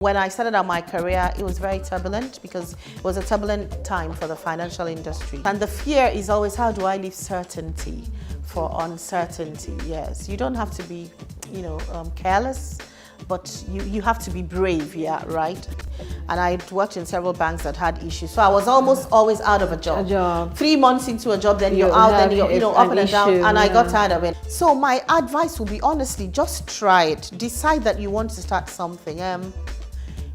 When I started out my career, it was very turbulent because it was a turbulent time for the financial industry. And the fear is always, how do I leave certainty for uncertainty? Yes, you don't have to be, careless, but you have to be brave, yeah, right? And I worked in several banks that had issues. So I was almost always out of a job. 3 months into a job, then you're out, then you're up and down, and I got tired of it. So my advice would be, honestly, just try it. Decide that you want to start something.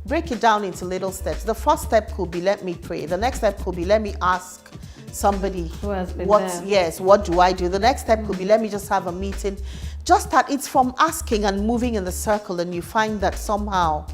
Break it down into little steps. The first step could be, let me pray. The next step could be, let me ask somebody who has been what do I do? The next step could be, let me just have a meeting. Just that it's from asking and moving in the circle, and you find that somehow,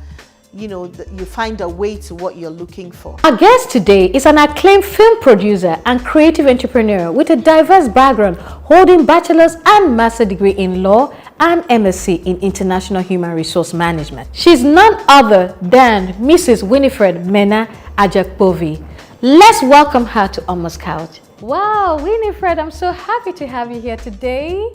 you find a way to what you're looking for. Our guest today is an acclaimed film producer and creative entrepreneur with a diverse background, holding bachelor's and master's degree in law and MSc in International Human Resource Management. She's none other than Mrs. Winifred Mena Ajakpovi. Let's welcome her to Almost Couch. Wow, Winifred, I'm so happy to have you here today.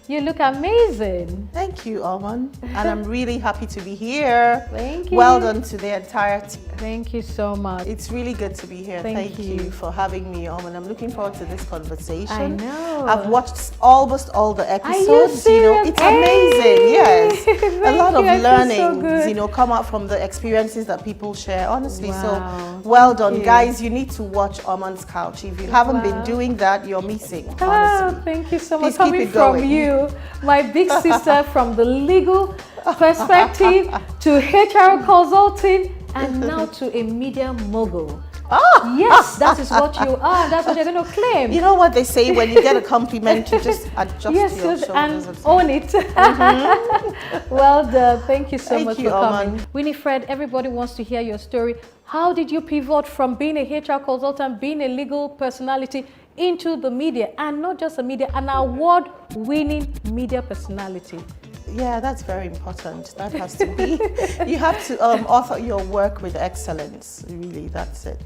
You look amazing. Thank you, Almond. And I'm really happy to be here. Thank you. Well done to the entire team. Thank you so much. It's really good to be here. Thank you for having me, Almond. I'm looking forward to this conversation. I know. I've watched almost all the episodes. Are you serious? It's amazing. Yes. A lot of learnings, come out from the experiences that people share, honestly. Wow. So well done, guys. You need to watch Almond's Couch. If you haven't been doing that, you're missing, honestly. Thank you so much. Please Coming keep it from going. you, my big sister, from the legal perspective to HR consulting and now to a media mogul. Oh. Yes, that is what you are. That's what you're going to claim. You know what they say, when you get a compliment, you just adjust your shoulders and own it. Well done. Thank you so much for coming. Oman. Winifred, everybody wants to hear your story. How did you pivot from being a HR consultant, being a legal personality, into the media, and not just a media, an award-winning media personality? Yeah, that's very important. That has to be. You have to author your work with excellence. Really, that's it.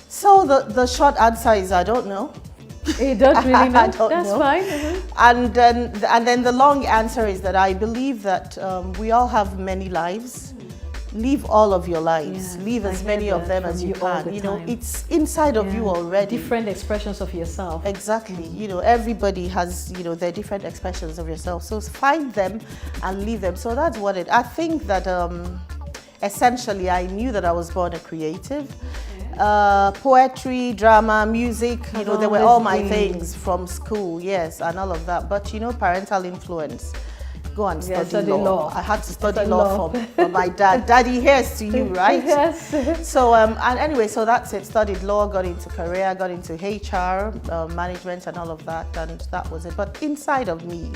So the short answer is, I don't know. You don't really know? I don't That's know. fine. And then the long answer is that I believe that we all have many lives. Live all of your lives. Live as many of them as you can. It's inside of you already. Different expressions of yourself. Exactly. Everybody has, their different expressions of yourself. So find them and live them. So that's what I think that essentially I knew that I was born a creative. Poetry, drama, music, they were all my things from school, yes, and all of that. But parental influence. Go and study law. I had to study law from my dad. Daddy, here's to you, right? Yes. So, and anyway, so that's it. Studied law, got into career, got into HR, management and all of that, and that was it. But inside of me,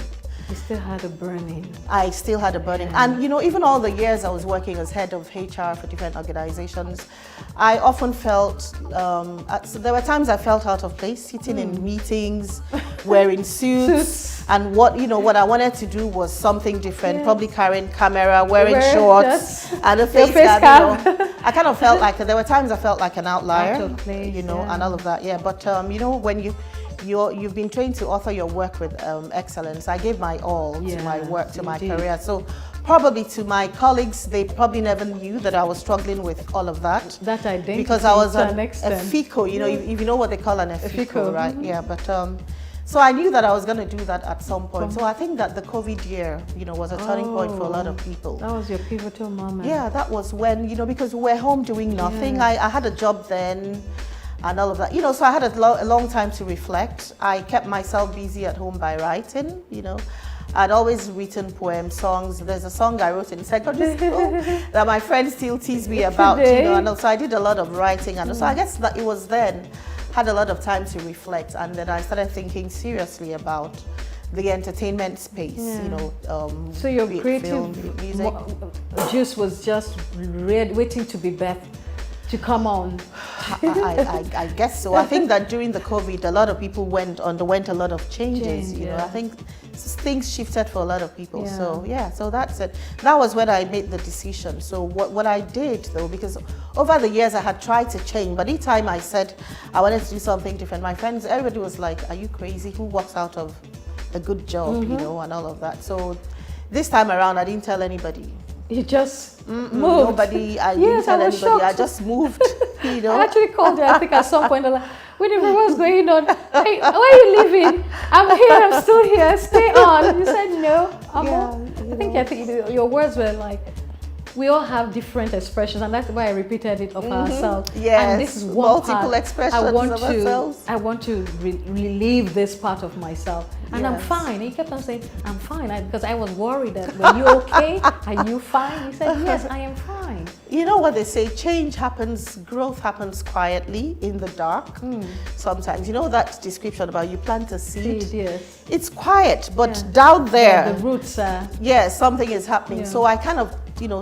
you still had a burning. I still had a burning. And even all the years I was working as head of HR for different organizations, I often felt, so there were times I felt out of place, sitting in meetings, wearing suits, and what I wanted to do was something different, probably carrying camera, wearing shorts, and a face cap. I kind of felt like, there were times I felt like an outlier, out of place, and all of that, But, when you've been trained to author your work with excellence. I gave my all to my work, to my career. So probably to my colleagues, they probably never knew that I was struggling with all of that. That identity. Because I was a FICO, if you know what they call an FICO, right? Yeah, but so I knew that I was going to do that at some point. So I think that the COVID year, was a turning point for a lot of people. That was your pivotal moment. Yeah, that was when, because we were home doing nothing. I had a job then. And all of that, so I had a long time to reflect. I kept myself busy at home by writing, I'd always written poems, songs. There's a song I wrote in secondary school that my friends still tease me about, and also I did a lot of writing. And so I guess that it was then, had a lot of time to reflect. And then I started thinking seriously about the entertainment space, So your creative film, music. Juice was just waiting to be birthed. To come on. I guess so. I think that during the COVID, a lot of people underwent a lot of changes. I think things shifted for a lot of people. So so that's it. That was when I made the decision. So what I did though, because over the years I had tried to change, but each time I said I wanted to do something different, my friends, everybody was like, "Are you crazy? Who walks out of a good job?" And all of that. So this time around, I didn't tell anybody. You just moved. Nobody, I didn't tell was anybody, I shocked. just moved, you know. I actually called you, I think, at some point. I'm like, Winifred, what's going on? Hey, where are you leaving? I'm here, I'm still here, stay on. You said no. I think your words were like, we all have different expressions, and that's why I repeated it of ourselves. Yes, and this is one multiple part expressions I want of to, ourselves. I want to relieve this part of myself, and I'm Yes. fine. And he kept on saying, I'm fine, because I was worried that, were you okay? Are you fine? He said, yes, I am fine. You know what they say, change happens, growth happens quietly in the dark. Sometimes, you know that description about you plant a seed? Yes. It's quiet, but down there, The roots are... yes, something is happening. Yeah. So I kind of,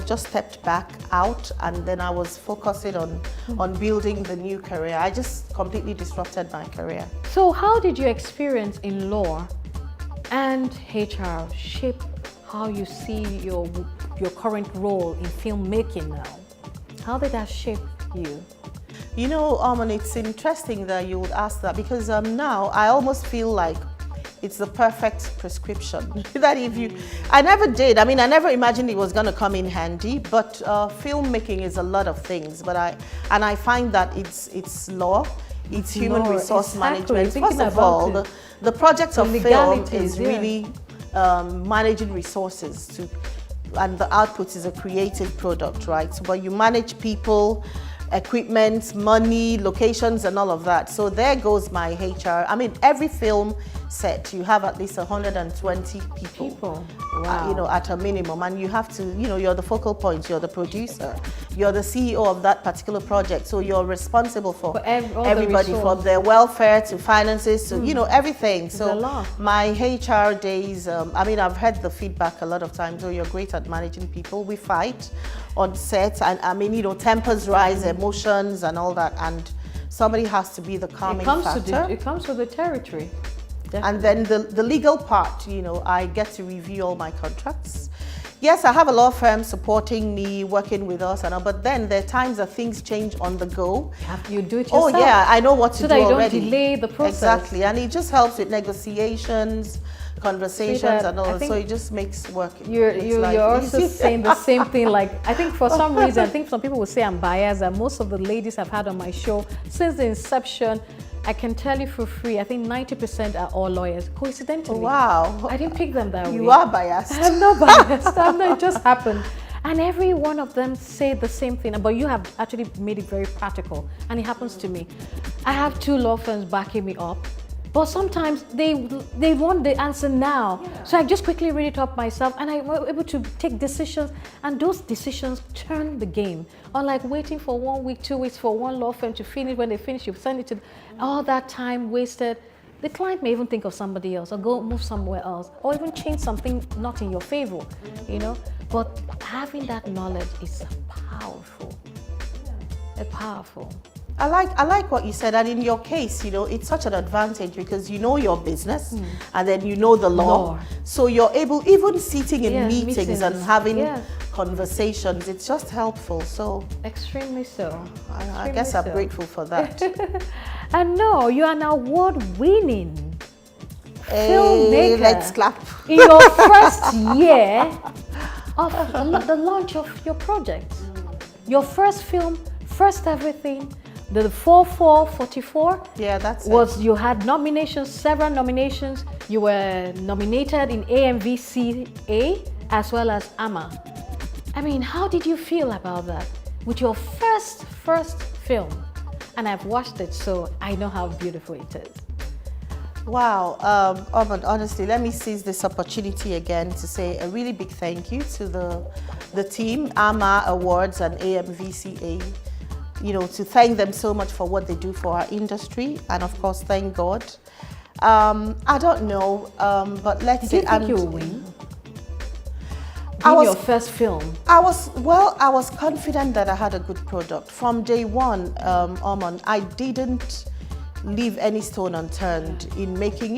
just stepped back out, and then I was focusing on building the new career. I just completely disrupted my career. So how did your experience in law and HR shape how you see your current role in filmmaking now? How did that shape you? You know, it's interesting that you would ask that, because now I almost feel like it's the perfect prescription. That if you, I never did. I mean, I never imagined it was going to come in handy. But filmmaking is a lot of things. But I find that it's law, it's human resource management. First of all, the project of film is really managing resources and the output is a creative product, right? So, but you manage people, equipment, money, locations, and all of that. So there goes my HR. I mean, every film set, you have at least 120 people. Wow. At a minimum, and you have to, you're the focal point, you're the producer, you're the CEO of that particular project, so you're responsible for everybody, from their welfare to finances to, everything. So my HR days, I've heard the feedback a lot of times, oh, you're great at managing people. We fight on set, and tempers rise, emotions and all that, and somebody has to be the calming factor. It comes with the territory. Definitely. And then the legal part, I get to review all my contracts. Yes, I have a law firm supporting me, working with us, but then there are times that things change on the go. You do it yourself. Oh yeah, I know what to do already. So that you don't delay the process. Exactly, and it just helps with negotiations, conversations and all that, so it just makes work. You're also saying the same thing. Like, I think for some reason, I think some people will say I'm biased, and most of the ladies I've had on my show since the inception, I can tell you for free, I think 90% are all lawyers, coincidentally. Wow. I didn't pick them that way. You are biased. I'm not biased. It just happened. And every one of them say the same thing, but you have actually made it very practical, and it happens to me. I have 2 law firms backing me up, but sometimes they want the answer now. Yeah. So I just quickly read it up myself, and I'm able to take decisions, and those decisions turn the game. Unlike waiting for 1 week, 2 weeks for one law firm to finish. When they finish, you send it to all that time wasted. The client may even think of somebody else, or go move somewhere else, or even change something not in your favor, But having that knowledge is powerful. It's powerful. I like what you said, and in your case, it's such an advantage because you know your business, and then you know the law. So you're able, even sitting in meetings and having conversations, it's just helpful. So extremely so. I guess I'm grateful for that. And no, you are an award-winning filmmaker. Let's clap. In your first year of the launch of your project, your first film, first everything. The 4444. Yeah, that's it. You had nominations, several nominations. You were nominated in AMVCA as well as AMA. I mean, how did you feel about that with your first film? And I've watched it, so I know how beautiful it is. Wow, honestly, let me seize this opportunity again to say a really big thank you to the team, AMA Awards and AMVCA. To thank them so much for what they do for our industry, and of course, thank God. I don't know, but let's say... Did you think you will win? Your first film? I was confident that I had a good product. From day one, I didn't leave any stone unturned in making,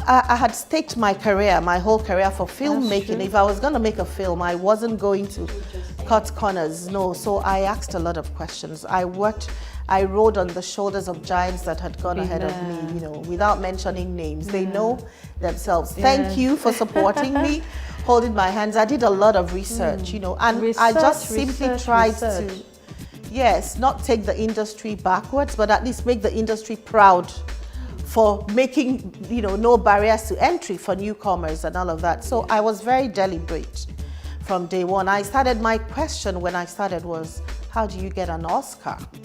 I had staked my career, my whole career for filmmaking. If I was going to make a film, I wasn't going to cut corners, no. So I asked a lot of questions. I rode on the shoulders of giants that had gone ahead of me, you know, without mentioning names. They know themselves. Thank you for supporting me, holding my hands. I did a lot of research, you know, and I just simply tried to, yes, not take the industry backwards, but at least make the industry proud for making, you know, no barriers to entry for newcomers and all of that. So I was very deliberate from day one. My question when I started was, how do you get an Oscar?